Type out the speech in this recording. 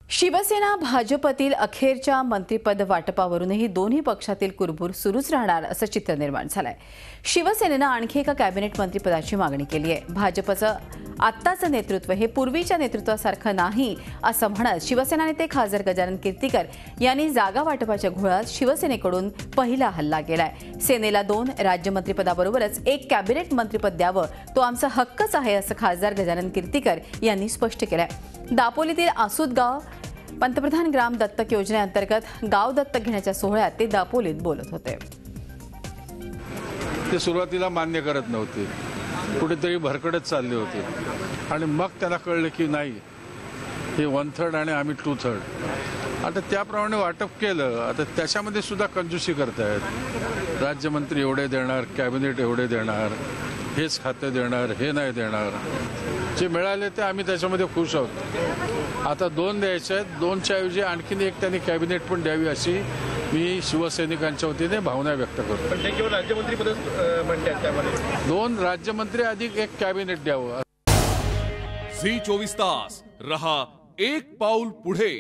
शिवसेना भाजपतील अखेरच्या मंत्रिपद वाटपावरूनही दोन्ही पक्षातील कुरबूर सुरूच राहणार असं चित्र निर्माण झालंय। शिवसेनेनं आणखी एका कॅबिनेट मंत्रिपदाची मागणी केली आहे। भाजपचं आत्ताचं नेतृत्व हे पूर्वीच्या नेतृत्वासारखं नाही असं म्हणत शिवसेना नेते खासदार गजानन कीर्तीकर यांनी जागा वाटपाच्या घोळात शिवसेनेकडून पहिला हल्ला केलाय। सेनेला 2 राज्यमंत्रिपदाबरोबरच एक कॅबिनेट मंत्रिपद द्यावं, तो आमचा हक्कच आहे असं खासदार गजानन कीर्तीकर यांनी स्पष्ट केलंय। दापोलीतील आसूद गाव पंतप्रधान ग्राम दत्तक योजनेअंतर्गत गाव दत्तक घेण्याच्या सोहळ्यात ते दापोलीत बोलत होते। ते सुरुवातीला मान्य करत नव्हते, कुठेतरी भरकटत चालले होते आणि मग त्यांना कळलं की नाही, हे 1/3 आणि आम्ही 2/3। आता त्याप्रमाणे वाटप केलं। आता त्याच्यामध्ये सुद्धा कंजूसी करतायत। राज्यमंत्री एवढे देणार, कॅबिनेट एवढे देणार, हेच खाते देणार, हे नाही देणार। जे मिळाले ते आम्ही त्याच्यामध्ये खुश आहोत। आता 2 द्यायचे आहेत, 2च्या ऐवजी आणखीन एक त्यांनी कॅबिनेट पण द्यावी अशी मी शिवसैनिकांच्या वतीने भावना व्यक्त करतो। पण ते केवळ राज्यमंत्रीपद म्हणतात, त्यामध्ये 2 राज्यमंत्री अधिक एक कॅबिनेट द्यावं। झी 24 तास रहा एक पाऊल पुढे।